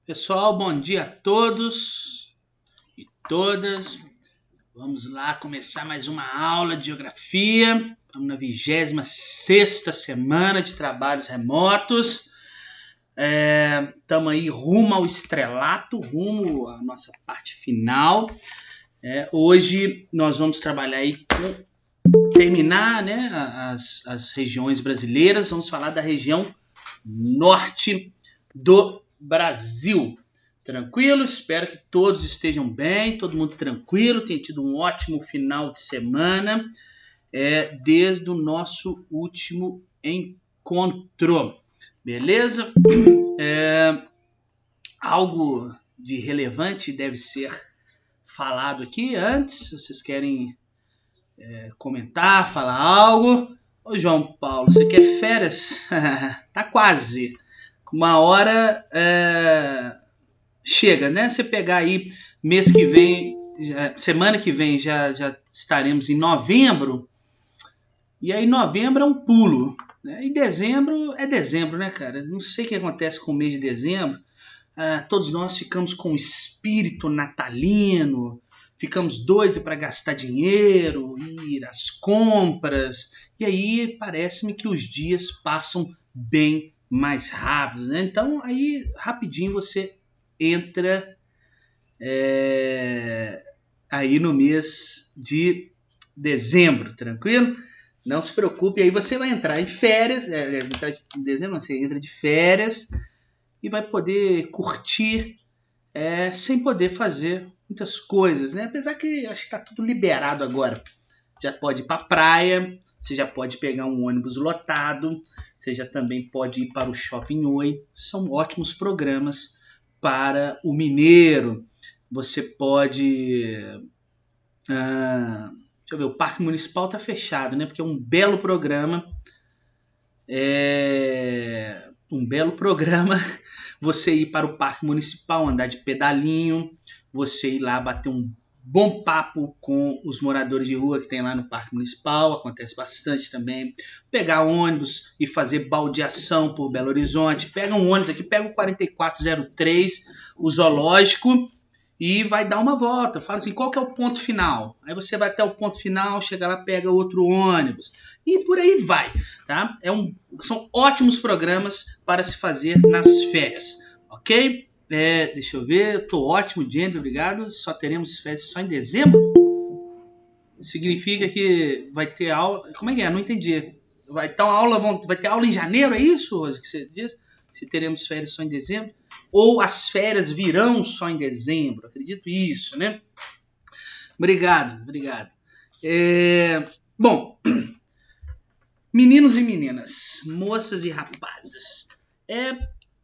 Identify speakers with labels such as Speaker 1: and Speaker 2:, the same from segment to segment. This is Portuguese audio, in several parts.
Speaker 1: Pessoal, bom dia a todos e todas. Vamos lá começar mais uma aula de geografia. Estamos na 26ª semana de trabalhos remotos. Estamos aí rumo ao estrelato, rumo à nossa parte final. Hoje nós vamos trabalhar aí terminar, né, as regiões brasileiras. Vamos falar da região norte do Brasil. Tranquilo? Espero que todos estejam bem, todo mundo tranquilo, tenha tido um ótimo final de semana, desde o nosso último encontro. Beleza? Algo de relevante deve ser falado aqui antes. Vocês querem comentar, falar algo? Ô João Paulo, você quer férias? Tá quase. Uma hora chega, né? Você pegar aí mês que vem, semana que vem já estaremos em novembro. E aí novembro é um pulo, né? E dezembro é dezembro, né, cara? Não sei o que acontece com o mês de dezembro. Todos nós ficamos com o espírito natalino, ficamos doidos para gastar dinheiro, ir às compras. E aí parece-me que os dias passam bem mais rápido, né? Então aí rapidinho você entra aí no mês de dezembro, tranquilo? Não se preocupe, aí você vai entrar em férias, em dezembro você entra de férias e vai poder curtir sem poder fazer muitas coisas, né? Apesar que acho que está tudo liberado agora. Já pode ir para a praia, você já pode pegar um ônibus lotado, você já também pode ir para o Shopping Oi. São ótimos programas para o mineiro. Você pode... deixa eu ver, o Parque Municipal está fechado, né? Porque é um belo programa. Um belo programa você ir para o Parque Municipal, andar de pedalinho, você ir lá bater um bom papo com os moradores de rua que tem lá no Parque Municipal, acontece bastante também. Pegar ônibus e fazer baldeação por Belo Horizonte. Pega um ônibus aqui, pega o 4403, o zoológico, e vai dar uma volta. Fala assim, qual que é o ponto final? Aí você vai até o ponto final, chega lá, pega outro ônibus. E por aí vai. Tá? São ótimos programas para se fazer nas férias. Ok? Deixa eu ver, eu tô ótimo, Jennifer, obrigado. Só teremos férias só em dezembro? Significa que vai ter aula... Como é que é? Não entendi. Vai ter aula em janeiro, é isso, Rosa, que você diz? Se teremos férias só em dezembro? Ou as férias virão só em dezembro? Acredito isso, né? Obrigado. Bom, meninos e meninas, moças e rapazes,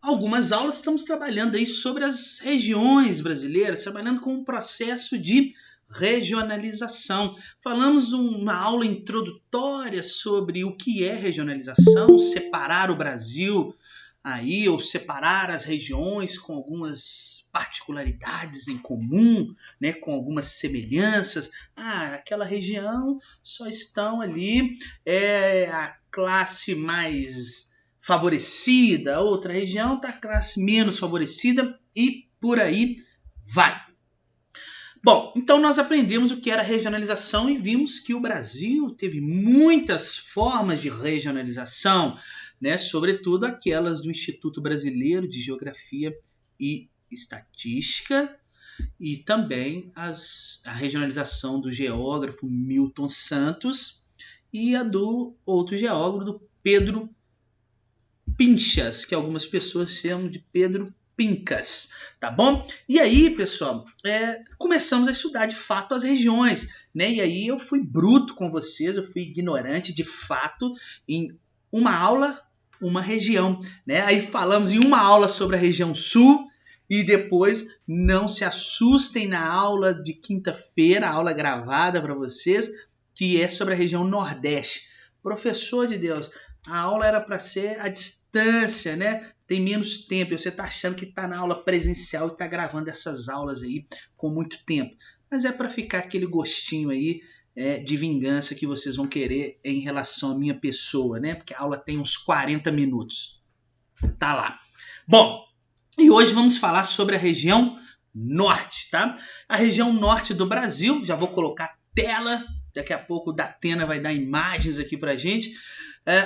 Speaker 1: algumas aulas estamos trabalhando aí sobre as regiões brasileiras, trabalhando com um processo de regionalização. Falamos uma aula introdutória sobre o que é regionalização, separar o Brasil aí, ou separar as regiões com algumas particularidades em comum, né, com algumas semelhanças. Aquela região só estão ali a classe mais favorecida, outra região está a classe menos favorecida e por aí vai. Bom, então nós aprendemos o que era regionalização e vimos que o Brasil teve muitas formas de regionalização, né? Sobretudo aquelas do Instituto Brasileiro de Geografia e Estatística e também a regionalização do geógrafo Milton Santos e a do outro geógrafo, do Pedro Pinchas, que algumas pessoas chamam de Pedro Pincas, tá bom? E aí, pessoal, começamos a estudar de fato as regiões, né? E aí eu fui bruto com vocês, eu fui ignorante de fato em uma aula, uma região, né? Aí falamos em uma aula sobre a região sul e depois não se assustem na aula de quinta-feira, aula gravada para vocês, que é sobre a região nordeste. Professor de Deus, a aula era para ser à distância, né? Tem menos tempo. E você está achando que está na aula presencial e está gravando essas aulas aí com muito tempo. Mas é para ficar aquele gostinho aí de vingança que vocês vão querer em relação à minha pessoa, né? Porque a aula tem uns 40 minutos. Tá lá. Bom, E hoje vamos falar sobre a região norte, tá? A região norte do Brasil, já vou colocar tela, daqui a pouco o Datena vai dar imagens aqui pra gente.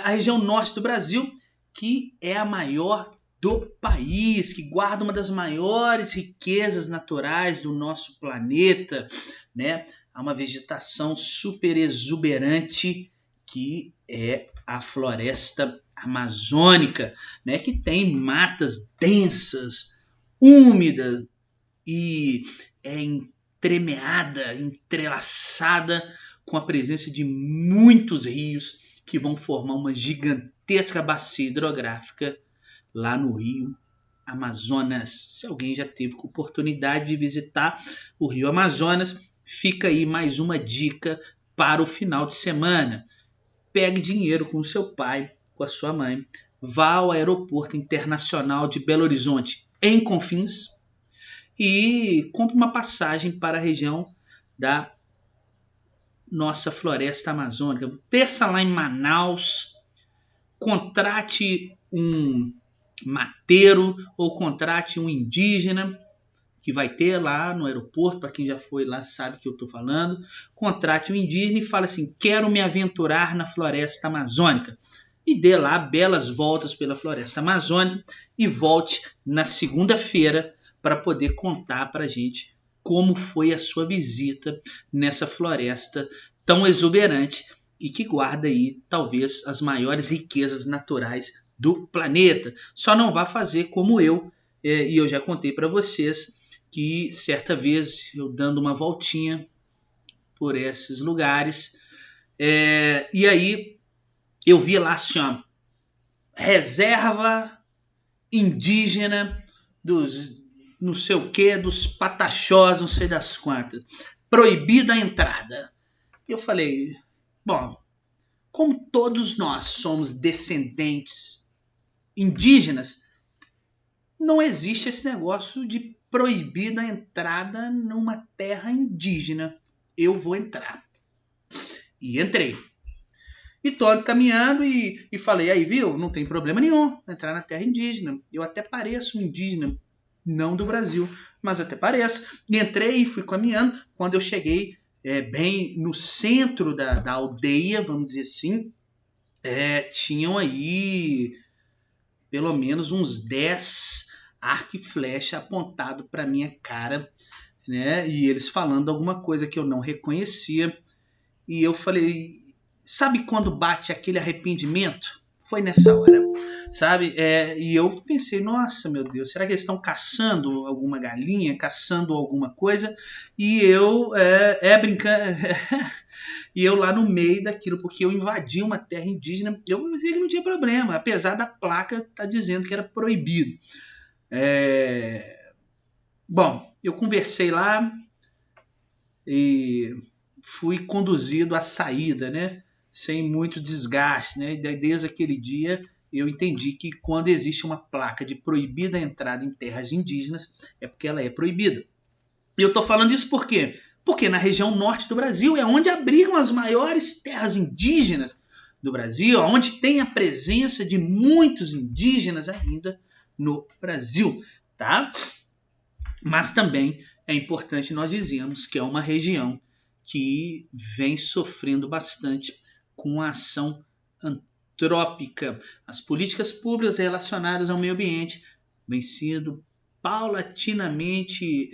Speaker 1: A região norte do Brasil, que é a maior do país, que guarda uma das maiores riquezas naturais do nosso planeta, né? Há uma vegetação super exuberante que é a floresta amazônica, né? Que tem matas densas, úmidas e entremeada, entrelaçada com a presença de muitos rios que vão formar uma gigantesca bacia hidrográfica lá no Rio Amazonas. Se alguém já teve oportunidade de visitar o Rio Amazonas, fica aí mais uma dica para o final de semana. Pegue dinheiro com o seu pai, com a sua mãe, vá ao Aeroporto Internacional de Belo Horizonte, em Confins, e compre uma passagem para a região da nossa floresta amazônica. Desça lá em Manaus, contrate um mateiro ou contrate um indígena que vai ter lá no aeroporto, para quem já foi lá sabe que eu estou falando. Contrate um indígena e fala assim: quero me aventurar na floresta amazônica. E dê lá belas voltas pela floresta amazônica e volte na segunda-feira para poder contar para a gente como foi a sua visita nessa floresta tão exuberante e que guarda aí talvez as maiores riquezas naturais do planeta. Só não vá fazer como eu, e eu já contei para vocês que certa vez eu dando uma voltinha por esses lugares, e aí eu vi lá assim, ó, reserva indígena dos não sei o que, dos pataxós, não sei das quantas, proibida a entrada. Eu falei, bom, como todos nós somos descendentes indígenas, não existe esse negócio de proibir a entrada numa terra indígena. Eu vou entrar. E entrei. E tô caminhando e falei, aí viu, não tem problema nenhum entrar na terra indígena. Eu até pareço um indígena, não do Brasil, mas até pareço. E entrei e fui caminhando. Quando eu cheguei bem no centro da aldeia, vamos dizer assim, tinham aí pelo menos uns 10 arco e flecha apontado para minha cara, né? E eles falando alguma coisa que eu não reconhecia. E eu falei, sabe quando bate aquele arrependimento? Foi nessa hora, sabe? E eu pensei, nossa, meu Deus, será que eles estão caçando alguma galinha, caçando alguma coisa? E eu, brincando, e eu lá no meio daquilo, porque eu invadi uma terra indígena, eu dizia que não tinha problema, apesar da placa estar dizendo que era proibido. Bom, eu conversei lá e fui conduzido à saída, né? Sem muito desgaste, né? Desde aquele dia eu entendi que quando existe uma placa de proibida a entrada em terras indígenas é porque ela é proibida. E eu estou falando isso por quê? Porque na região norte do Brasil é onde abrigam as maiores terras indígenas do Brasil, onde tem a presença de muitos indígenas ainda no Brasil, tá? Mas também é importante nós dizermos que é uma região que vem sofrendo bastante com a ação antrópica. As políticas públicas relacionadas ao meio ambiente vêm sendo paulatinamente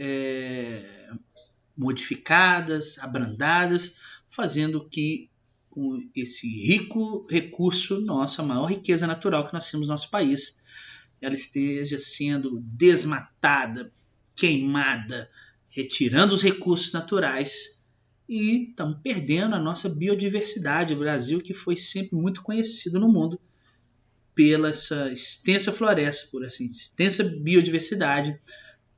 Speaker 1: modificadas, abrandadas, fazendo que com esse rico recurso nosso, a maior riqueza natural que nós temos no nosso país, ela esteja sendo desmatada, queimada, retirando os recursos naturais e estamos perdendo a nossa biodiversidade. O Brasil, que foi sempre muito conhecido no mundo pela essa extensa floresta, por essa extensa biodiversidade,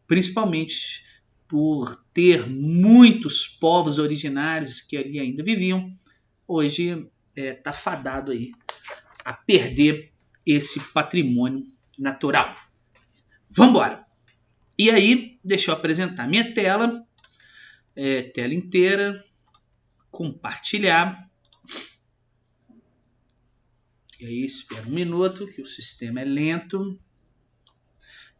Speaker 1: principalmente por ter muitos povos originários que ali ainda viviam, hoje está fadado aí a perder esse patrimônio natural. Vamos embora! E aí, deixa eu apresentar minha tela, tela inteira, compartilhar. E aí, espera um minuto, que o sistema é lento.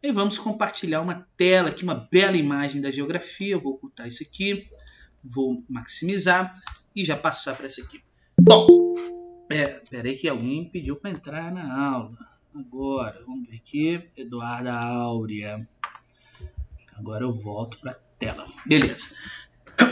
Speaker 1: E vamos compartilhar uma tela aqui, uma bela imagem da geografia. Eu vou ocultar isso aqui, vou maximizar e já passar para essa aqui. Bom, peraí que alguém pediu para entrar na aula. Agora, vamos ver aqui, Eduarda Áurea. Agora eu volto para a tela. Beleza.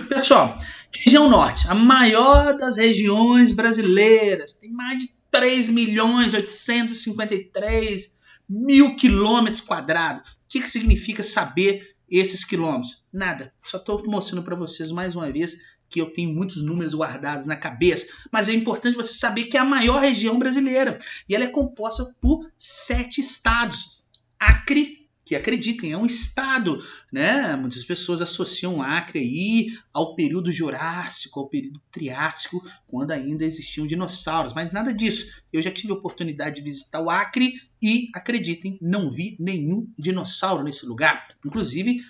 Speaker 1: Pessoal, região norte, a maior das regiões brasileiras, tem mais de 3.853.000 quilômetros quadrados. O que significa saber esses quilômetros? Nada, só estou mostrando para vocês mais uma vez que eu tenho muitos números guardados na cabeça, mas é importante você saber que é a maior região brasileira e ela é composta por 7 estados. Acre, que acreditem, é um estado, né? Muitas pessoas associam o Acre aí ao período Jurássico, ao período Triássico, quando ainda existiam dinossauros, mas nada disso. Eu já tive a oportunidade de visitar o Acre e, acreditem, não vi nenhum dinossauro nesse lugar. Inclusive,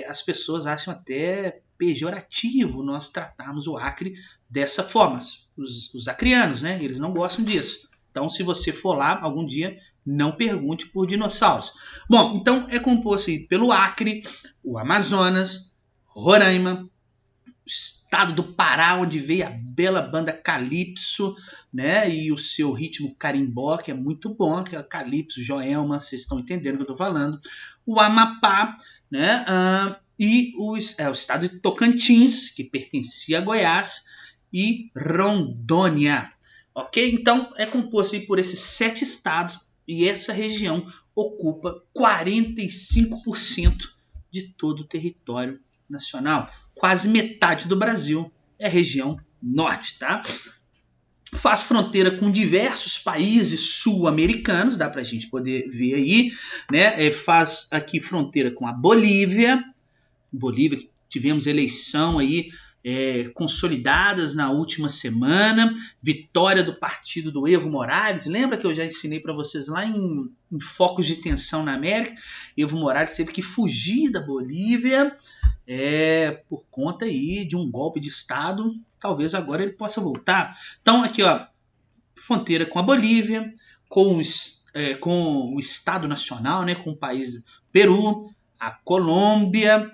Speaker 1: as pessoas acham até pejorativo nós tratarmos o Acre dessa forma. Os acrianos, né? Eles não gostam disso. Então, se você for lá algum dia, não pergunte por dinossauros. Bom, então é composto aí pelo Acre, o Amazonas, Roraima, o estado do Pará, onde veio a bela banda Calypso, né? E o seu ritmo carimbó, que é muito bom, que é Calypso, Joelma, vocês estão entendendo o que eu estou falando. O Amapá, né? E o estado de Tocantins, que pertencia a Goiás, e Rondônia. Ok? Então, é composto aí por esses 7 estados e essa região ocupa 45% de todo o território nacional. Quase metade do Brasil é região norte, tá? Faz fronteira com diversos países sul-americanos, dá pra gente poder ver aí, né? Faz aqui fronteira com a Bolívia, que tivemos eleição aí consolidadas na última semana, vitória do partido do Evo Morales. Lembra que eu já ensinei para vocês lá em Focos de Tensão na América? Evo Morales teve que fugir da Bolívia por conta aí de um golpe de Estado. Talvez agora ele possa voltar. Então aqui, ó, fronteira com a Bolívia, com o Estado Nacional, né, com o país Peru, a Colômbia,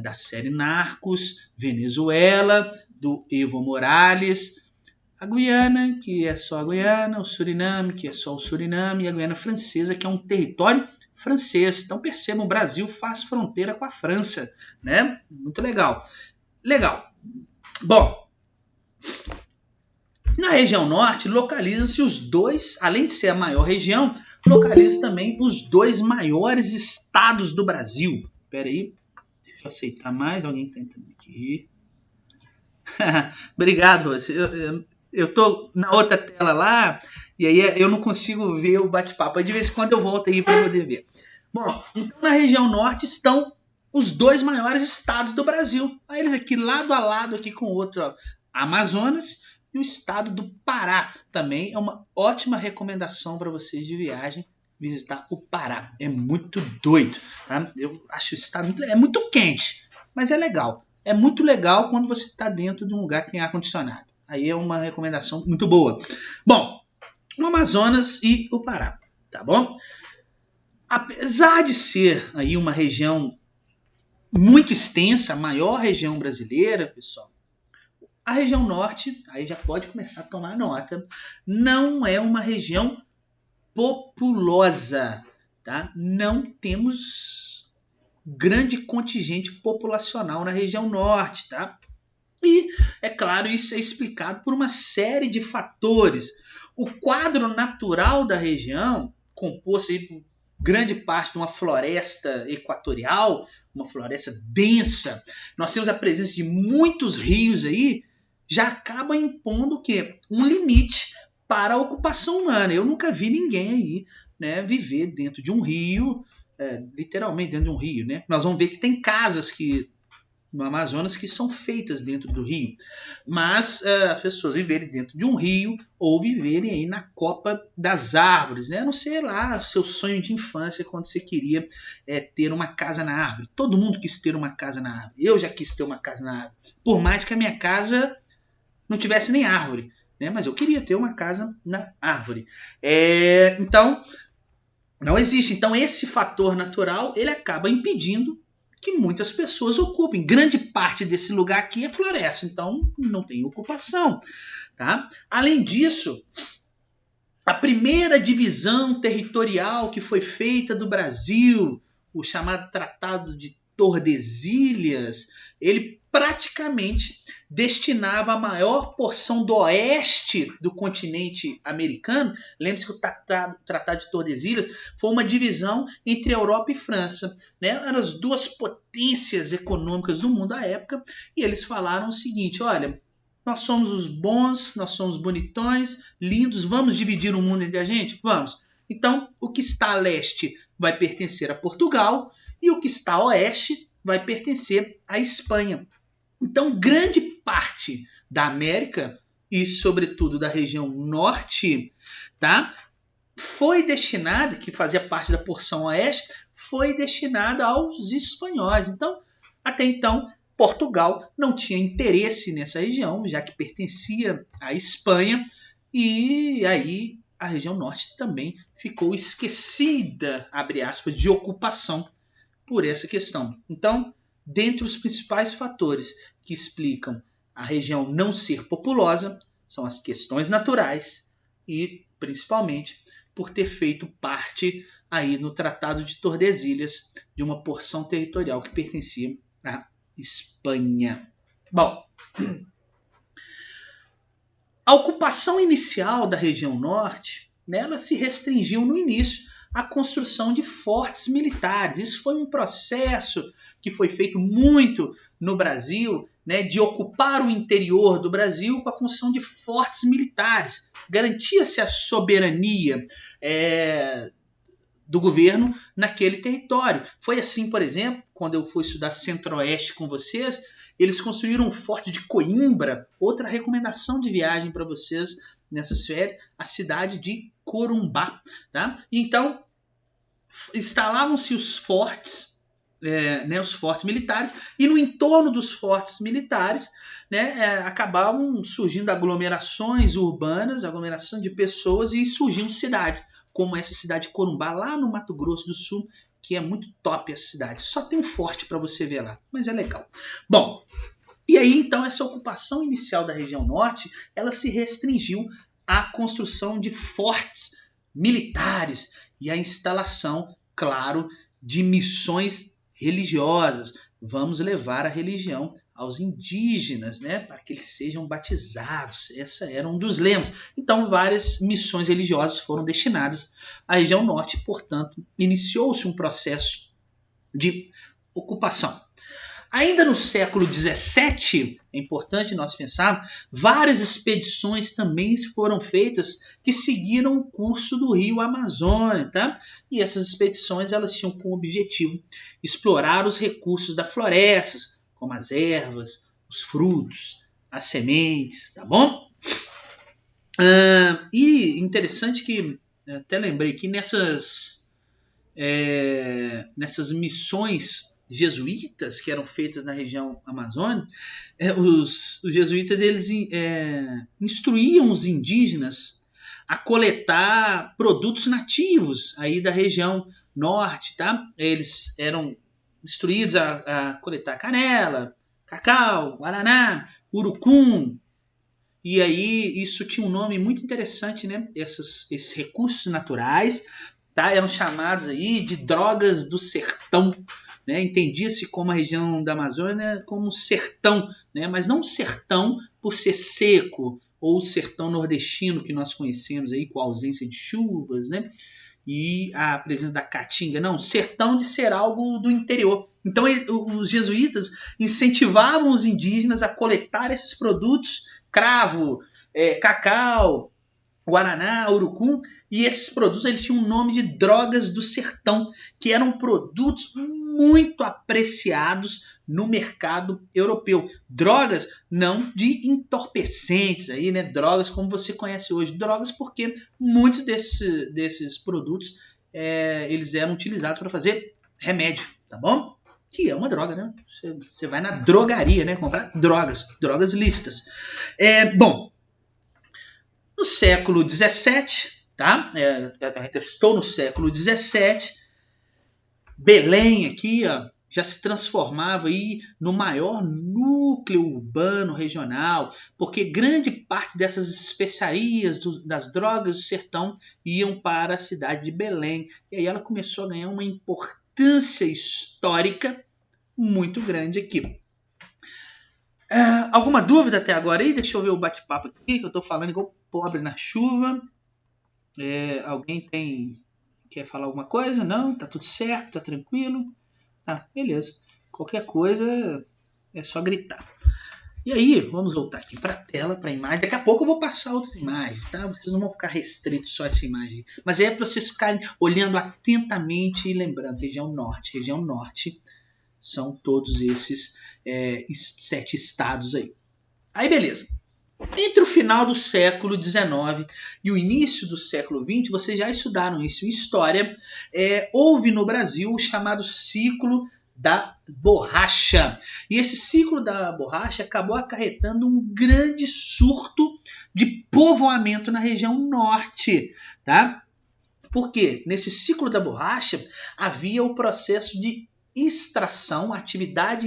Speaker 1: da série Narcos, Venezuela, do Evo Morales, a Guiana, que é só a Guiana, o Suriname, que é só o Suriname, e a Guiana Francesa, que é um território francês. Então percebam, o Brasil faz fronteira com a França, né? Muito legal. Legal. Bom, na região norte localizam-se os dois, além de ser a maior região, localizam também os 2 maiores estados do Brasil. Espera aí. Deixa eu aceitar mais. Alguém está entrando aqui. Obrigado, Rose. Eu tô na outra tela lá e aí eu não consigo ver o bate-papo. De vez em quando eu volto aí para poder ver. Bom, então na região norte estão os 2 maiores estados do Brasil. Aí eles aqui lado a lado aqui com o outro, ó, Amazonas e o estado do Pará. Também é uma ótima recomendação para vocês de viagem. Visitar o Pará. É muito doido, tá? Eu acho o estado muito quente, mas é legal. É muito legal quando você está dentro de um lugar que tem ar-condicionado. Aí é uma recomendação muito boa. Bom, o Amazonas e o Pará, tá bom? Apesar de ser aí uma região muito extensa, a maior região brasileira, pessoal, a região norte, aí já pode começar a tomar nota, não é uma região populosa, tá? Não temos grande contingente populacional na região norte, tá? E, é claro, isso é explicado por uma série de fatores. O quadro natural da região, composto aí por grande parte de uma floresta equatorial, uma floresta densa, nós temos a presença de muitos rios aí, já acaba impondo o quê? Um limite para a ocupação humana. Eu nunca vi ninguém aí, né, viver dentro de um rio, literalmente dentro de um rio, né? Nós vamos ver que tem casas no Amazonas que são feitas dentro do rio, mas as pessoas viverem dentro de um rio ou viverem aí na copa das árvores, né? Não sei lá, seu sonho de infância quando você queria ter uma casa na árvore. Todo mundo quis ter uma casa na árvore. Eu já quis ter uma casa na árvore, por mais que a minha casa não tivesse nem árvore, né? Mas eu queria ter uma casa na árvore. Então, Não existe. Então esse fator natural ele acaba impedindo que muitas pessoas ocupem. Grande parte desse lugar aqui é floresta, então não tem ocupação. Tá? Além disso, a primeira divisão territorial que foi feita do Brasil, o chamado Tratado de Tordesilhas, ele praticamente destinava a maior porção do oeste do continente americano. Lembre-se que o Tratado de Tordesilhas foi uma divisão entre Europa e França, né? Eram as duas potências econômicas do mundo à época, e eles falaram o seguinte: olha, nós somos os bons, nós somos bonitões, lindos, vamos dividir o mundo entre a gente? Vamos. Então, o que está a leste vai pertencer a Portugal e o que está a oeste vai pertencer à Espanha. Então, grande parte da América e, sobretudo, da região norte, tá, foi destinada, que fazia parte da porção oeste, foi destinada aos espanhóis. Então, até então, Portugal não tinha interesse nessa região, já que pertencia à Espanha, e aí a região norte também ficou esquecida, abre aspas, de ocupação por essa questão. Então, dentre os principais fatores que explicam a região não ser populosa, são as questões naturais e, principalmente, por ter feito parte aí no Tratado de Tordesilhas de uma porção territorial que pertencia à Espanha. Bom, a ocupação inicial da região norte, né, ela se restringiu no início à construção de fortes militares. Isso foi um processo que foi feito muito no Brasil, né, de ocupar o interior do Brasil com a construção de fortes militares. Garantia-se a soberania do governo naquele território. Foi assim, por exemplo, quando eu fui estudar Centro-Oeste com vocês, eles construíram um forte de Coimbra. Outra recomendação de viagem para vocês nessas férias, a cidade de Corumbá. Tá? Então, instalavam-se os fortes, os fortes militares, e no entorno dos fortes militares, né, acabavam surgindo aglomerações urbanas, aglomeração de pessoas, e surgiam cidades, como essa cidade de Corumbá, lá no Mato Grosso do Sul, que é muito top essa cidade. Só tem um forte para você ver lá, mas é legal. Bom, e aí então essa ocupação inicial da região norte, ela se restringiu à construção de fortes militares e à instalação, claro, de missões religiosas. Vamos levar a religião aos indígenas, né, para que eles sejam batizados. Esse era um dos lemas. Então, várias missões religiosas foram destinadas à região norte, portanto, iniciou-se um processo de ocupação. Ainda no século XVII, é importante nós pensarmos, várias expedições também foram feitas que seguiram o curso do rio Amazônia, tá? E essas expedições elas tinham como objetivo explorar os recursos da floresta, como as ervas, os frutos, as sementes, tá bom? E interessante que, até lembrei que nessas missões jesuítas que eram feitas na região amazônica, os jesuítas eles instruíam os indígenas a coletar produtos nativos aí da região norte, tá? Eles eram instruídos a coletar canela, cacau, guaraná, urucum, e aí isso tinha um nome muito interessante, né? Esses recursos naturais, tá? Eram chamados aí de drogas do sertão, né? Entendia-se como a região da Amazônia como sertão, né? Mas não sertão por ser seco, ou o sertão nordestino que nós conhecemos aí com a ausência de chuvas, né? E a presença da caatinga, não, sertão de ser algo do interior. Então os jesuítas incentivavam os indígenas a coletar esses produtos, cravo, cacau, guaraná, urucum, e esses produtos eles tinham o nome de drogas do sertão, que eram produtos muito apreciados no mercado europeu. Drogas não de entorpecentes, aí, né? Drogas como você conhece hoje. Drogas porque muitos desses produtos eles eram utilizados para fazer remédio, tá bom? Que é uma droga, né? Você vai na drogaria, né? Comprar drogas lícitas. Bom, no século XVII, tá? Estou no século XVII. Belém aqui, ó, já se transformava aí no maior núcleo urbano regional, porque grande parte dessas especiarias das drogas do sertão iam para a cidade de Belém. E aí ela começou a ganhar uma importância histórica muito grande aqui. Alguma dúvida até agora aí? Deixa eu ver o bate-papo aqui, que eu estou falando igual pobre na chuva. Alguém quer falar alguma coisa? Não? Tá tudo certo? Tá tranquilo? Tá, beleza. Qualquer coisa é só gritar. E aí, vamos voltar aqui para a tela, para a imagem. Daqui a pouco eu vou passar outras imagens, tá? Vocês não vão ficar restritos só a essa imagem. Mas é para vocês ficarem olhando atentamente e lembrando. Região Norte são todos esses 7 estados aí. Aí, beleza. Entre o final do século XIX e o início do século XX, vocês já estudaram isso em história, houve no Brasil o chamado ciclo da borracha. E esse ciclo da borracha acabou acarretando um grande surto de povoamento na região norte. Tá? Por quê? Nesse ciclo da borracha havia o processo de extração, atividade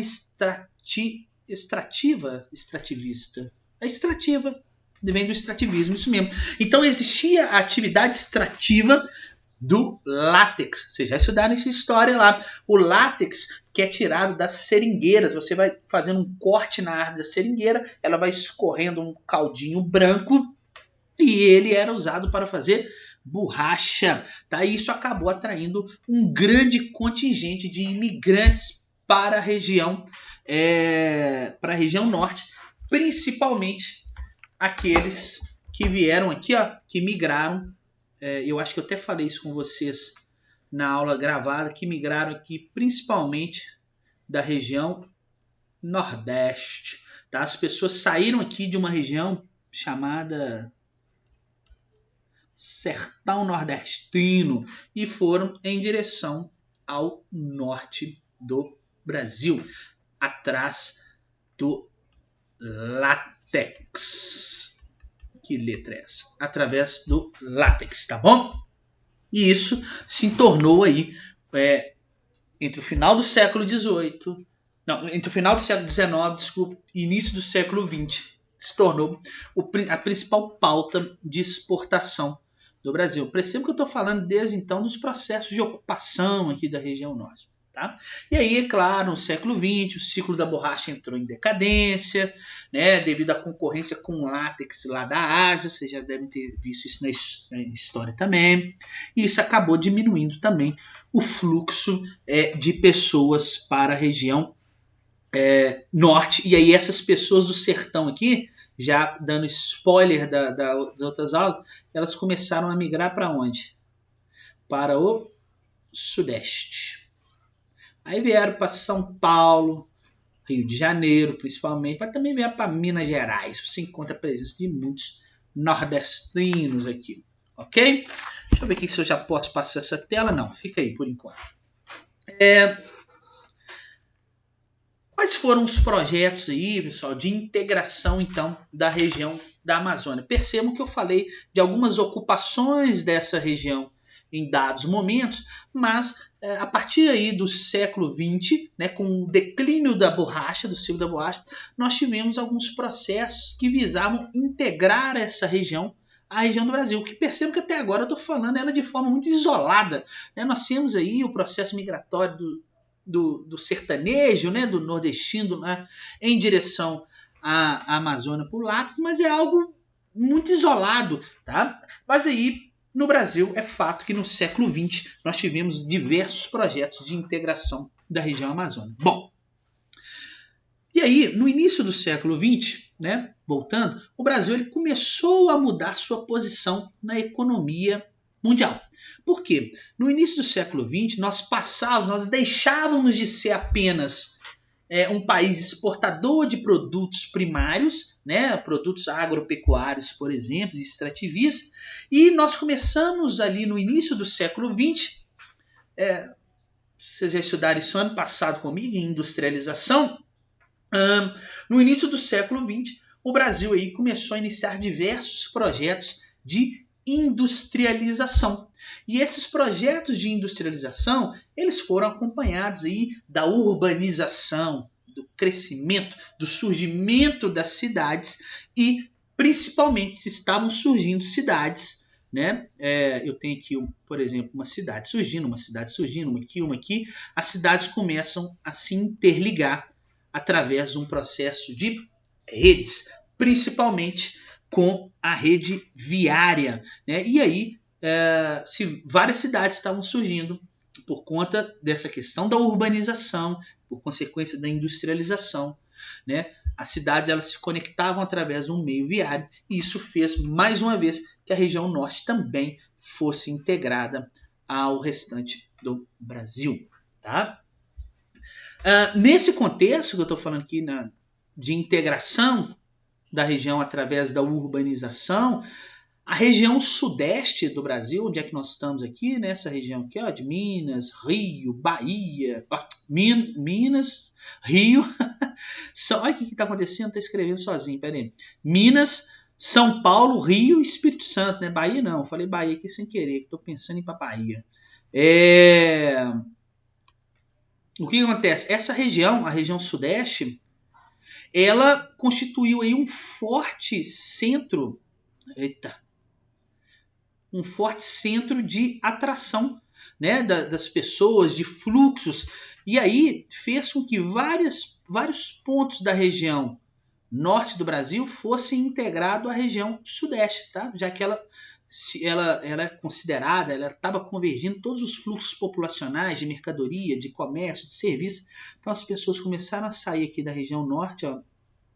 Speaker 1: extrativista. A extrativa, vem do extrativismo, isso mesmo. Então existia a atividade extrativa do látex. Vocês já estudaram essa história lá. O látex que é tirado das seringueiras. Você vai fazendo um corte na árvore da seringueira, ela vai escorrendo um caldinho branco e ele era usado para fazer borracha. Tá? E isso acabou atraindo um grande contingente de imigrantes para a região norte, principalmente aqueles que vieram aqui, ó, que migraram. Eu acho que eu até falei isso com vocês na aula gravada, que migraram aqui principalmente da região Nordeste. Tá? As pessoas saíram aqui de uma região chamada Sertão Nordestino e foram em direção ao norte do Brasil, atrás do látex. Que letra é essa? Através do látex, tá bom? E isso se tornou aí entre o final do século XVIII, entre o final do século XIX, desculpa, e início do século XX, se tornou a principal pauta de exportação do Brasil. Perceba que eu estou falando desde então dos processos de ocupação aqui da região norte. Tá? E aí, é claro, no século XX, o ciclo da borracha entrou em decadência, né, devido à concorrência com o látex lá da Ásia. Vocês já devem ter visto isso na história também. E isso acabou diminuindo também o fluxo de pessoas para a região norte. E aí essas pessoas do sertão aqui, já dando spoiler das outras aulas, elas começaram a migrar para onde? Para o sudeste. Aí vieram para São Paulo, Rio de Janeiro, principalmente, mas também vieram para Minas Gerais. Você encontra a presença de muitos nordestinos aqui, ok? Deixa eu ver aqui se eu já posso passar essa tela. Não, fica aí por enquanto. Quais foram os projetos aí, pessoal, de integração, então, da região da Amazônia? Percebam que eu falei de algumas ocupações dessa região em dados momentos, mas a partir aí do século XX, né, com o declínio da borracha, do ciclo da borracha, nós tivemos alguns processos que visavam integrar essa região à região do Brasil, que percebo que até agora eu estou falando ela de forma muito isolada. Né? Nós temos aí o processo migratório do sertanejo, né, do nordestino, né, em direção à Amazônia por látex, mas é algo muito isolado. Tá? Mas aí, no Brasil, é fato que no século XX nós tivemos diversos projetos de integração da região amazônica. Bom, e aí, no início do século XX, né, voltando, o Brasil ele começou a mudar sua posição na economia mundial. Por quê? No início do século XX, nós deixávamos de ser apenas um país exportador de produtos primários, né, produtos agropecuários, por exemplo, extrativistas, e nós começamos ali no início do século XX, vocês já estudaram isso ano passado comigo, em industrialização. No início do século XX, o Brasil aí começou a iniciar diversos projetos de industrialização. E esses projetos de industrialização, eles foram acompanhados aí da urbanização, do crescimento, do surgimento das cidades e principalmente estavam surgindo cidades, né? Eu tenho aqui, por exemplo, uma cidade surgindo, uma aqui. As cidades começam a se interligar através de um processo de redes, principalmente com a rede viária, né? E aí, várias cidades estavam surgindo por conta dessa questão da urbanização, por consequência da industrialização, né? As cidades elas se conectavam através de um meio viário e isso fez, mais uma vez, que a região norte também fosse integrada ao restante do Brasil. Tá? Nesse contexto que eu estou falando aqui de integração da região através da urbanização, a região sudeste do Brasil, onde é que nós estamos aqui, nessa região aqui, ó, de Minas, Rio, Bahia, Minas, Rio, olha o que está acontecendo, está escrevendo sozinho, peraí. Minas, São Paulo, Rio e Espírito Santo, né? Bahia não, falei Bahia aqui sem querer, estou pensando em ir para Bahia. O que acontece? Essa região, a região sudeste, ela constituiu aí um forte centro, um forte centro de atração, né, das pessoas, de fluxos. E aí fez com que vários pontos da região norte do Brasil fossem integrados à região sudeste, tá? Já que ela é considerada, ela estava convergindo todos os fluxos populacionais de mercadoria, de comércio, de serviço. Então as pessoas começaram a sair aqui da região norte, ó,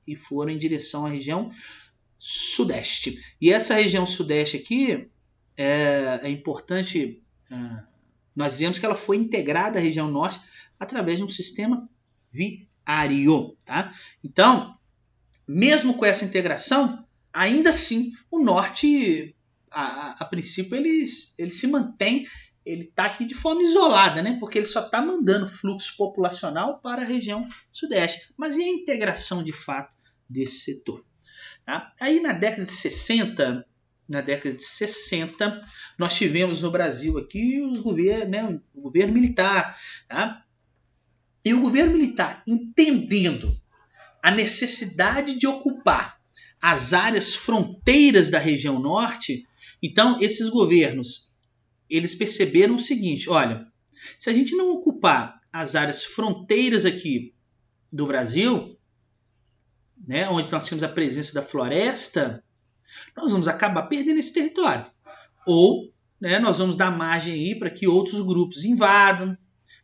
Speaker 1: e foram em direção à região sudeste. E essa região sudeste aqui é importante, nós dizemos que ela foi integrada à região norte através de um sistema viário. Tá? Então, mesmo com essa integração, ainda assim, o norte, a princípio, ele se mantém, ele está aqui de forma isolada, né? Porque ele só está mandando fluxo populacional para a região sudeste. Mas e a integração, de fato, desse setor? Tá? Aí, na década de 60, nós tivemos no Brasil aqui o governo militar. Tá? E o governo militar, entendendo a necessidade de ocupar as áreas fronteiras da região norte, então esses governos eles perceberam o seguinte: olha, se a gente não ocupar as áreas fronteiras aqui do Brasil, né, onde nós temos a presença da floresta, nós vamos acabar perdendo esse território. Ou, né, nós vamos dar margem aí para que outros grupos invadam,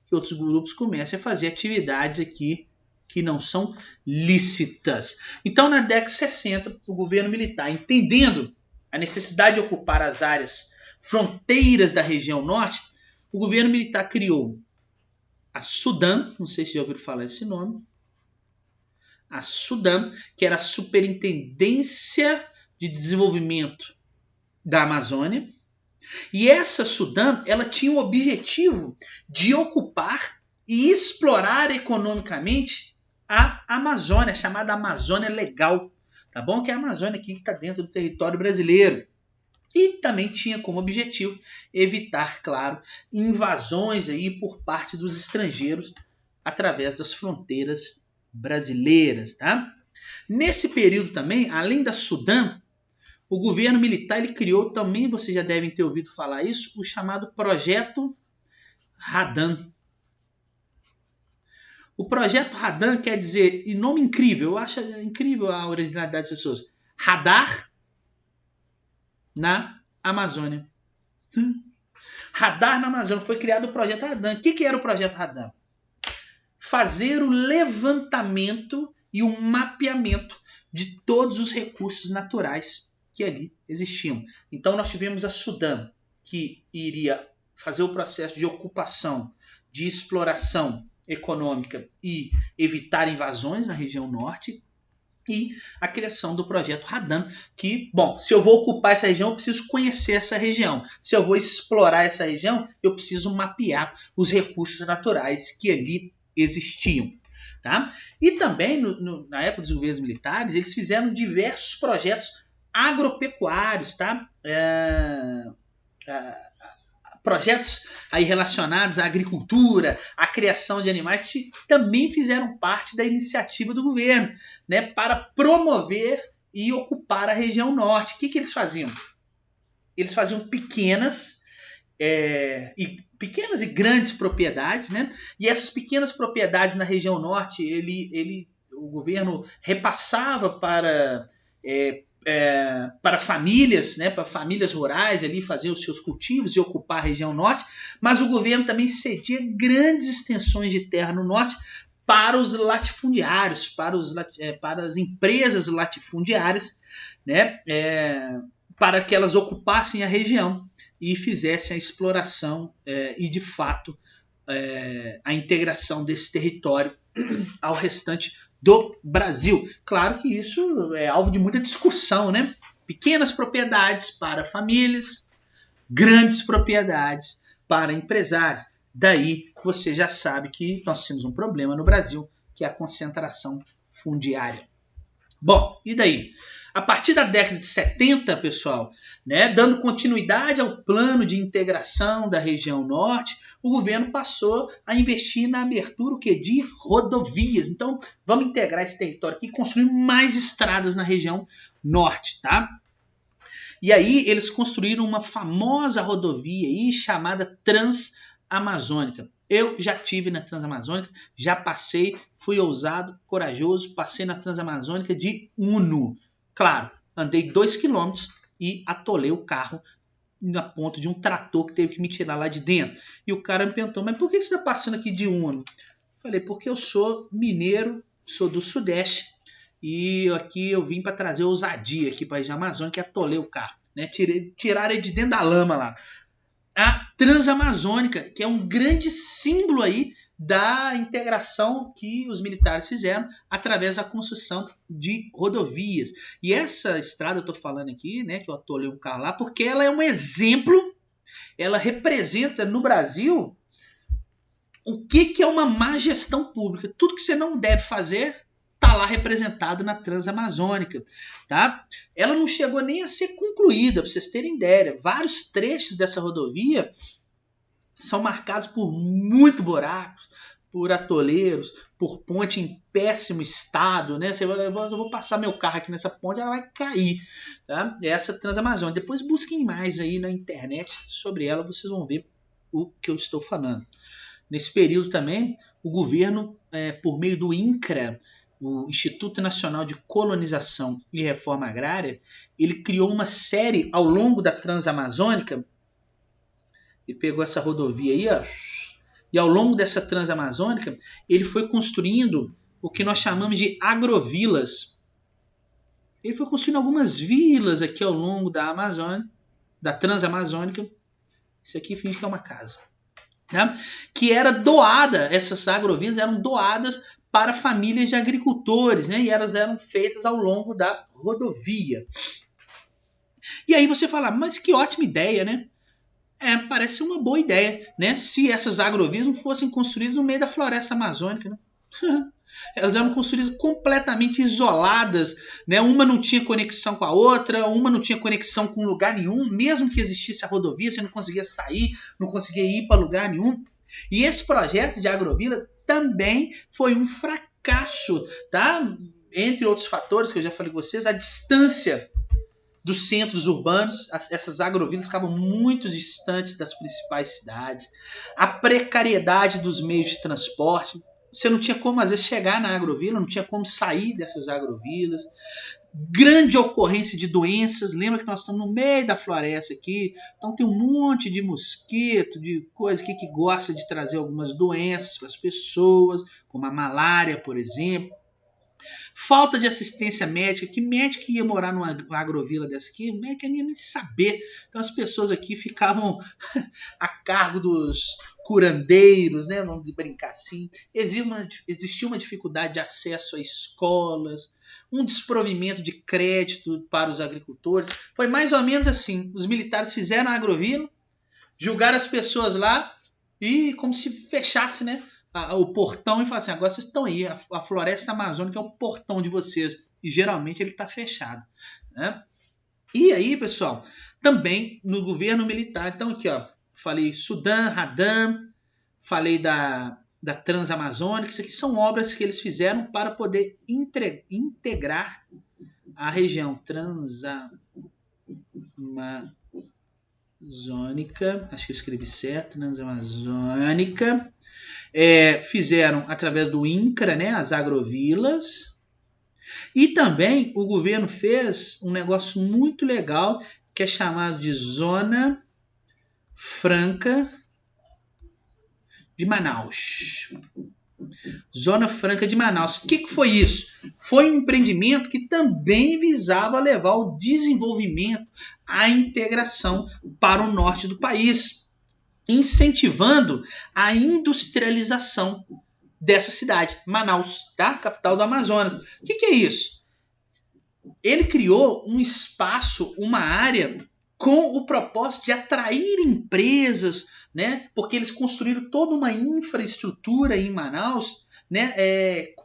Speaker 1: que outros grupos comecem a fazer atividades aqui que não são lícitas. Então, na década de 60, o governo militar, entendendo a necessidade de ocupar as áreas fronteiras da região norte, o governo militar criou a SUDAM, não sei se já ouviram falar esse nome, a SUDAM, que era a Superintendência de Desenvolvimento da Amazônia. E essa SUDAM, ela tinha o objetivo de ocupar e explorar economicamente a Amazônia, chamada Amazônia Legal, tá bom? Que é a Amazônia aqui que está dentro do território brasileiro. E também tinha como objetivo evitar, claro, invasões aí por parte dos estrangeiros através das fronteiras brasileiras, tá? Nesse período também, além da SUDAM, o governo militar ele criou também, vocês já devem ter ouvido falar isso, o chamado Projeto Radan. O Projeto Radan quer dizer, e nome incrível, eu acho incrível a originalidade das pessoas, radar na Amazônia. Radar na Amazônia, foi criado o Projeto Radan. O que era o Projeto Radan? Fazer o levantamento e o mapeamento de todos os recursos naturais que ali existiam. Então nós tivemos a SUDAM, que iria fazer o processo de ocupação, de exploração econômica e evitar invasões na região norte, e a criação do Projeto Radan, que, bom, se eu vou ocupar essa região, eu preciso conhecer essa região. Se eu vou explorar essa região, eu preciso mapear os recursos naturais que ali existiam. Tá? E também, na época dos governos militares, eles fizeram diversos projetos agropecuários, tá? Projetos aí relacionados à agricultura, à criação de animais, que também fizeram parte da iniciativa do governo, né, para promover e ocupar a região norte. O que eles faziam? Eles faziam pequenas e grandes propriedades, né? E essas pequenas propriedades na região norte, o governo repassava para famílias, né, para famílias rurais ali fazer os seus cultivos e ocupar a região norte, mas o governo também cedia grandes extensões de terra no norte para os latifundiários, para as empresas latifundiárias, né, para que elas ocupassem a região e fizessem a exploração e, de fato, a integração desse território ao restante do Brasil. Claro que isso é alvo de muita discussão, né? Pequenas propriedades para famílias, grandes propriedades para empresários. Daí você já sabe que nós temos um problema no Brasil, que é a concentração fundiária. Bom, e daí? A partir da década de 70, pessoal, né, dando continuidade ao plano de integração da região norte, o governo passou a investir na abertura de rodovias. Então, vamos integrar esse território aqui e construir mais estradas na região norte, tá? E aí eles construíram uma famosa rodovia aí chamada Transamazônica. Eu já tive na Transamazônica, já passei, fui ousado, corajoso, passei na Transamazônica de Uno. Claro, andei 2 km e atolei o carro na ponta de um trator que teve que me tirar lá de dentro. E o cara me perguntou, mas por que você está passando aqui de Uno? Falei, porque eu sou mineiro, sou do Sudeste e aqui eu vim para trazer ousadia aqui para a região amazônica e atolei o carro. Né? Tiraram ele de dentro da lama lá. A Transamazônica, que é um grande símbolo aí da integração que os militares fizeram através da construção de rodovias. E essa estrada eu estou falando aqui, né, que eu atolei um carro lá, porque ela é um exemplo, ela representa no Brasil o que é uma má gestão pública. Tudo que você não deve fazer está lá representado na Transamazônica. Tá? Ela não chegou nem a ser concluída, para vocês terem ideia. Vários trechos dessa rodovia são marcados por muitos buracos, por atoleiros, por ponte em péssimo estado. Né? Eu vou passar meu carro aqui nessa ponte, ela vai cair. Tá? Essa Transamazônica. Depois busquem mais aí na internet sobre ela, vocês vão ver o que eu estou falando. Nesse período também, o governo, por meio do INCRA, o Instituto Nacional de Colonização e Reforma Agrária, ele criou uma série ao longo da Transamazônica. Ele pegou essa rodovia aí, ó, e ao longo dessa Transamazônica, ele foi construindo o que nós chamamos de agrovilas. Ele foi construindo algumas vilas aqui ao longo da Amazônia, da Transamazônica. Isso aqui finge que é uma casa. Né? Que era doada, essas agrovilas eram doadas para famílias de agricultores, né? E elas eram feitas ao longo da rodovia. E aí você fala, mas que ótima ideia, né? Parece uma boa ideia, né? Se essas agrovias não fossem construídas no meio da floresta amazônica, né? Elas eram construídas completamente isoladas, né? Uma não tinha conexão com a outra, uma não tinha conexão com lugar nenhum, mesmo que existisse a rodovia, você não conseguia sair, não conseguia ir para lugar nenhum. E esse projeto de agrovila também foi um fracasso, tá? Entre outros fatores que eu já falei com vocês, a distância dos centros urbanos, essas agrovilas ficavam muito distantes das principais cidades, a precariedade dos meios de transporte. Você não tinha como, às vezes, chegar na agrovila, não tinha como sair dessas agrovilas. Grande ocorrência de doenças. Lembra que nós estamos no meio da floresta aqui, então tem um monte de mosquito, de coisa aqui que gosta de trazer algumas doenças para as pessoas, como a malária, por exemplo. Falta de assistência médica. Que médico ia morar numa agrovila dessa aqui? O médico não ia nem saber. Então as pessoas aqui ficavam a cargo dos curandeiros, né? Vamos brincar assim. Existia uma dificuldade de acesso a escolas, um desprovimento de crédito para os agricultores. Foi mais ou menos assim. Os militares fizeram a agrovila, julgaram as pessoas lá e como se fechasse, né, o portão e falaram assim, agora vocês estão aí, a floresta amazônica é o portão de vocês. E geralmente ele está fechado. Né? E aí, pessoal, também no governo militar. Então aqui, ó, falei Sudã, Radam, falei da Transamazônica. Isso aqui são obras que eles fizeram para poder integrar a região Transamazônica. Acho que eu escrevi certo, Transamazônica. Fizeram através do INCRA, né, as agrovilas. E também o governo fez um negócio muito legal que é chamado de Zona Franca de Manaus. Zona Franca de Manaus. O que foi isso? Foi um empreendimento que também visava levar o desenvolvimento, a integração para o norte do país, incentivando a industrialização dessa cidade, Manaus, tá? Capital do Amazonas. O que é isso? Ele criou um espaço, uma área com o propósito de atrair empresas, né? Porque eles construíram toda uma infraestrutura em Manaus, né?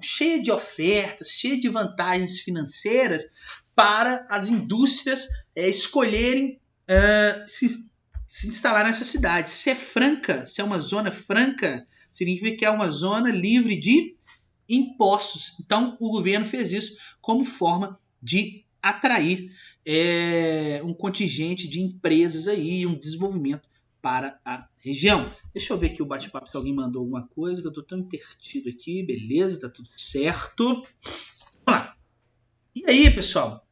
Speaker 1: Cheia de ofertas, cheia de vantagens financeiras para as indústrias escolherem se instalar nessa cidade. Se é franca, se é uma zona franca, significa que é uma zona livre de impostos. Então, o governo fez isso como forma de atrair um contingente de empresas aí, um desenvolvimento para a região. Deixa eu ver aqui o bate-papo se alguém mandou alguma coisa, que eu estou tão intertido aqui. Beleza, tá tudo certo. Vamos lá. E aí, pessoal?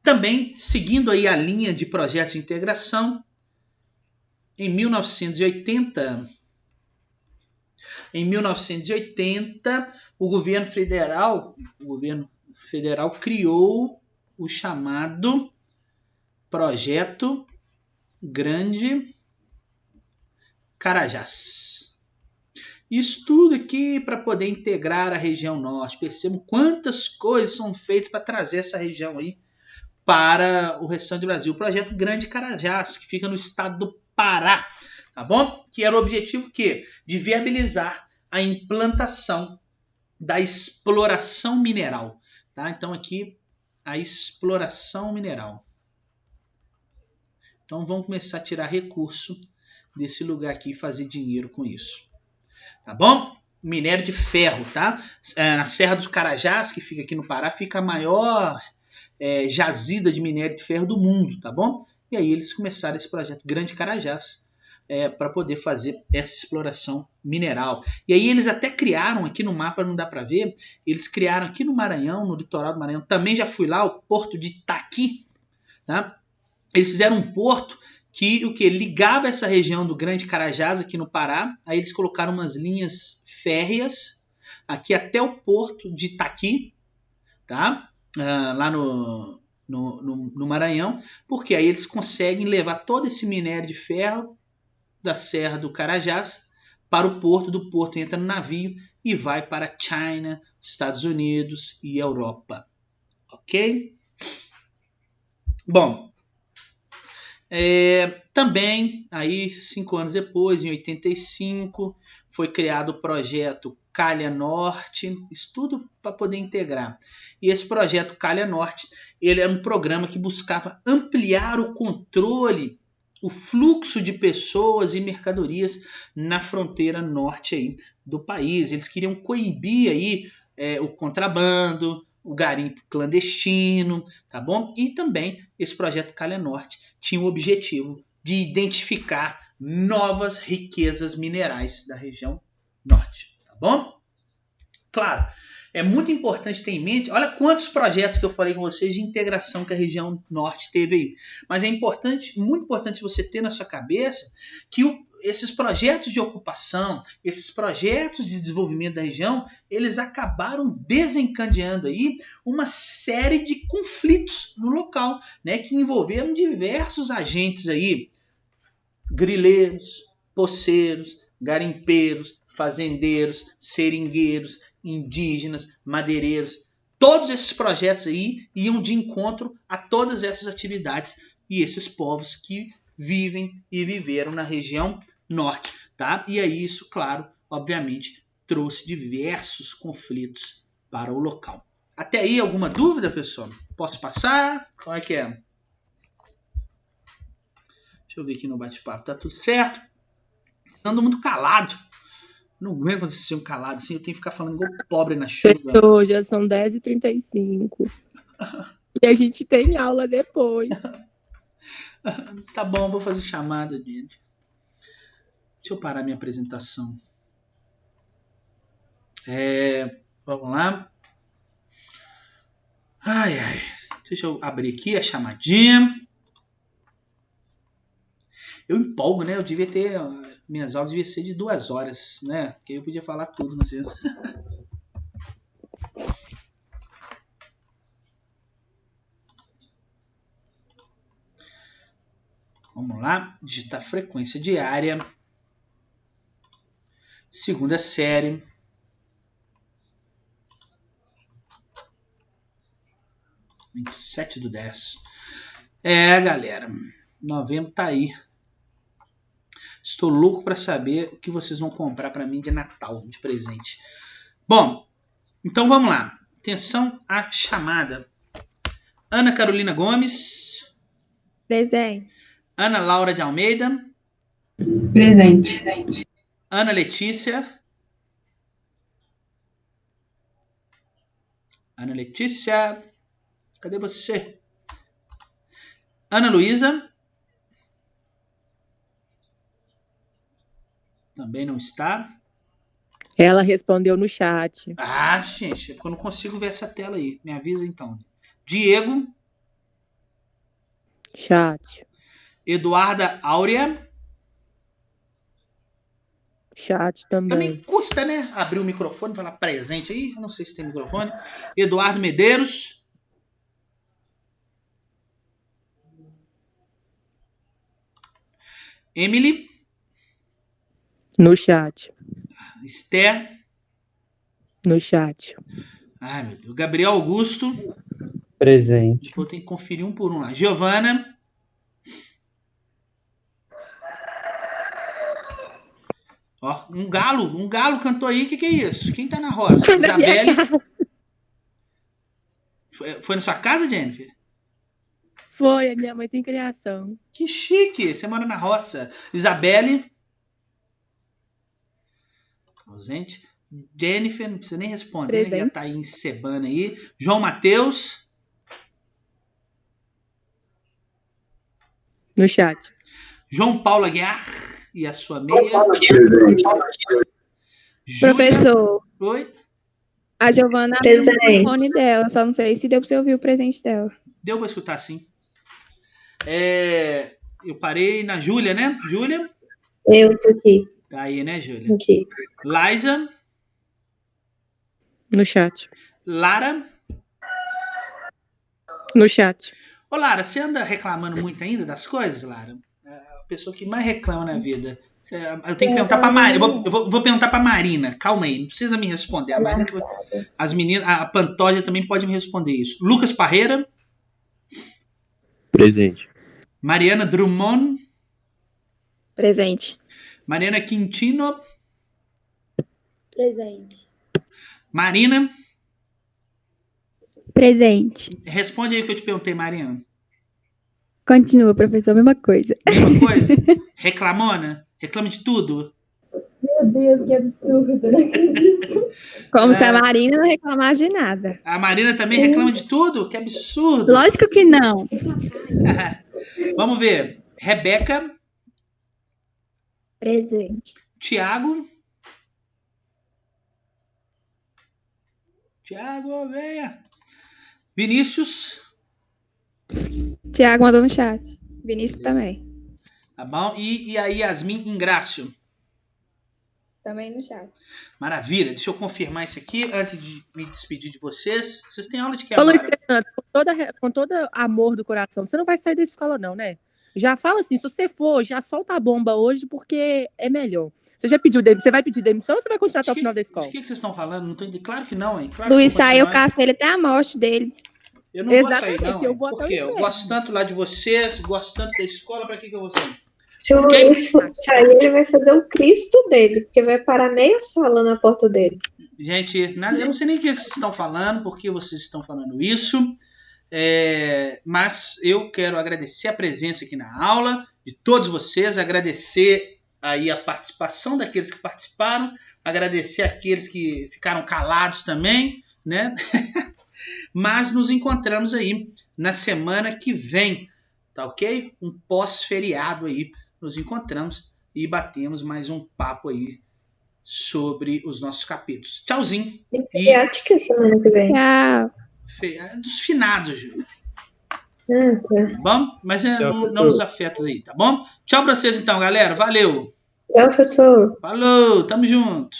Speaker 1: Também, seguindo aí a linha de projetos de integração, em 1980, o governo federal criou o chamado Projeto Grande Carajás. Isso tudo aqui para poder integrar a região norte. Percebam quantas coisas são feitas para trazer essa região aí para o restante do Brasil. O Projeto Grande Carajás, que fica no estado do Pará, tá bom? Que era o objetivo de viabilizar a implantação da exploração mineral, tá? Então aqui a exploração mineral. Então vamos começar a tirar recurso desse lugar aqui e fazer dinheiro com isso, tá bom? Minério de ferro, tá? Na Serra dos Carajás, que fica aqui no Pará, fica a maior jazida de minério de ferro do mundo, tá bom? E aí eles começaram esse projeto Grande Carajás para poder fazer essa exploração mineral. E aí eles até criaram aqui no mapa, não dá para ver, eles criaram aqui no Maranhão, no litoral do Maranhão, também já fui lá, o porto de Itaqui, tá? Eles fizeram um porto que ligava essa região do Grande Carajás aqui no Pará. Aí eles colocaram umas linhas férreas aqui até o porto de Itaqui, tá? Lá no Maranhão, porque aí eles conseguem levar todo esse minério de ferro da Serra do Carajás para o porto. Do porto entra no navio e vai para China, Estados Unidos e Europa. Ok? Bom, também, aí 5 anos depois, em 85, foi criado o projeto Calha Norte, isso tudo para poder integrar. E esse projeto Calha Norte, ele era um programa que buscava ampliar o controle, o fluxo de pessoas e mercadorias na fronteira norte aí do país. Eles queriam coibir aí o contrabando, o garimpo clandestino, tá bom? E também esse projeto Calha Norte tinha o objetivo de identificar novas riquezas minerais da região norte, tá bom? Claro, é muito importante ter em mente, olha quantos projetos que eu falei com vocês de integração que a região norte teve aí. Mas é importante, muito importante você ter na sua cabeça que esses projetos de ocupação, esses projetos de desenvolvimento da região, eles acabaram desencadeando aí uma série de conflitos no local, né, que envolveram diversos agentes aí, grileiros, poceiros, garimpeiros, fazendeiros, seringueiros, indígenas, madeireiros. Todos esses projetos aí iam de encontro a todas essas atividades e esses povos que vivem e viveram na região norte, tá? E aí isso, claro, obviamente, trouxe diversos conflitos para o local. Até aí, alguma dúvida, pessoal? Posso passar? Qual é que é? Deixa eu ver aqui no bate-papo. Tá tudo certo? Ando muito calado. Não aguento quando vocês estão calados assim. Eu tenho que ficar falando igual pobre na chuva.
Speaker 2: Hoje já são 10h35. E a gente tem aula depois.
Speaker 1: Tá bom, vou fazer chamada, gente. Deixa eu parar minha apresentação. Vamos lá. Ai. Deixa eu abrir aqui a chamadinha. Eu empolgo, né? Eu devia ter... Minhas aulas deviam ser de 2 horas, né? Porque eu podia falar tudo, não sei. Vamos lá. Digitar frequência diária. Segunda série. Dia 27/10. Galera. Novembro tá aí. Estou louco para saber o que vocês vão comprar para mim de Natal, de presente. Bom, então vamos lá. Atenção à chamada. Ana Carolina Gomes.
Speaker 3: Presente.
Speaker 1: Ana Laura de Almeida.
Speaker 4: Presente.
Speaker 1: Ana Letícia. Ana Letícia. Cadê você? Ana Luísa. Também não está.
Speaker 2: Ela respondeu no chat.
Speaker 1: Ah, gente, é porque eu não consigo ver essa tela aí. Me avisa então. Diego.
Speaker 2: Chat.
Speaker 1: Eduarda Áurea.
Speaker 2: Chat também.
Speaker 1: Também custa, né? Abrir o microfone e falar presente aí. Eu não sei se tem microfone. Eduardo Medeiros. Emily.
Speaker 2: No chat.
Speaker 1: Esther.
Speaker 2: No chat.
Speaker 1: Ai, meu Deus. Gabriel Augusto.
Speaker 5: Presente.
Speaker 1: Vou ter que conferir um por um lá. Giovana. Ó, um galo cantou aí. O que é isso? Quem tá na roça?
Speaker 2: Foi na minha
Speaker 1: Isabelle.
Speaker 2: casa.
Speaker 1: Foi na sua casa, Jennifer?
Speaker 2: Foi, a minha mãe tem criação.
Speaker 1: Que chique. Você mora na roça. Isabelle. Ausente. Jennifer, não precisa nem responder.
Speaker 2: Presente.
Speaker 1: Já tá aí encebando aí. João Matheus.
Speaker 2: No chat.
Speaker 1: João Paulo Aguiar e a sua meia.
Speaker 5: Presente.
Speaker 1: Júlia.
Speaker 3: Professor,
Speaker 1: Oi?
Speaker 3: a Giovana abriu o
Speaker 4: Presente.
Speaker 3: microfone dela, só não sei se deu pra você ouvir o presente dela.
Speaker 1: Deu pra escutar, sim. Eu parei na Júlia, né? Júlia?
Speaker 4: Eu tô aqui.
Speaker 1: Tá aí, né, Júlia?
Speaker 4: Aqui.
Speaker 1: Liza.
Speaker 2: No chat.
Speaker 1: Lara.
Speaker 2: No chat.
Speaker 1: Ô, Lara, você anda reclamando muito ainda das coisas, Lara? É a pessoa que mais reclama na vida. Eu tenho que perguntar pra Marina. Eu vou perguntar pra Marina. Calma aí, não precisa me responder. A Marina, as meninas, a Pantoja também pode me responder isso. Lucas Parreira.
Speaker 5: Presente.
Speaker 1: Mariana Drummond.
Speaker 3: Presente.
Speaker 1: Mariana Quintino.
Speaker 4: Presente.
Speaker 1: Marina.
Speaker 6: Presente.
Speaker 1: Responde aí o que eu te perguntei, Marina.
Speaker 6: Continua, professor, mesma coisa.
Speaker 1: Mesma coisa? Reclamona? Reclama de tudo?
Speaker 4: Meu Deus, que absurdo, não acredito.
Speaker 3: Como se a Marina não reclamasse de nada.
Speaker 1: A Marina também reclama de tudo? Que absurdo!
Speaker 6: Lógico que não.
Speaker 1: Vamos ver. Rebeca.
Speaker 4: Presente.
Speaker 1: Tiago, venha. Vinícius.
Speaker 3: Tiago mandou no chat. Vinícius também.
Speaker 1: Tá bom? E a Yasmin Ingrácio.
Speaker 3: Também no chat.
Speaker 1: Maravilha. Deixa eu confirmar isso aqui antes de me despedir de vocês. Vocês têm aula de que
Speaker 2: Ô,
Speaker 1: agora?
Speaker 2: Luciana, com todo amor do coração, você não vai sair da escola, não, né? Já fala assim, se você for, já solta a bomba hoje, porque é melhor. Você já pediu demissão? Você vai pedir demissão ou você vai continuar até o final da escola?
Speaker 1: De que vocês estão falando? Não tô entendendo. Claro que não, hein? Claro
Speaker 3: Luiz
Speaker 1: que eu vou
Speaker 3: saiu,
Speaker 1: continuar.
Speaker 3: casca ele até a morte dele.
Speaker 1: Eu não vou sair,
Speaker 2: Exatamente,
Speaker 1: não.
Speaker 2: eu
Speaker 1: hein?
Speaker 2: vou
Speaker 1: Por
Speaker 2: até o
Speaker 1: quê? Eu
Speaker 2: inferno.
Speaker 1: gosto tanto lá de vocês, gosto tanto da escola, pra que eu vou sair?
Speaker 4: Se o Luiz sair, ele vai fazer o Cristo dele, porque vai parar meia sala na porta dele.
Speaker 1: Gente, eu não sei nem o que vocês estão falando, por que vocês estão falando isso. Mas eu quero agradecer a presença aqui na aula de todos vocês, agradecer aí a participação daqueles que participaram, agradecer aqueles que ficaram calados também, né? Mas nos encontramos aí na semana que vem, tá ok? Um pós-feriado aí, nos encontramos e batemos mais um papo aí sobre os nossos capítulos. Tchauzinho.
Speaker 4: Tem feriado que é semana que vem.
Speaker 6: Tchau.
Speaker 1: Dos finados, Júlio.
Speaker 4: Tá.
Speaker 1: Bom? Mas
Speaker 5: Tchau,
Speaker 1: não
Speaker 5: professor.
Speaker 1: nos afeta aí, tá bom? Tchau pra vocês então, galera. Valeu.
Speaker 4: Tchau, professor.
Speaker 1: Falou, tamo junto.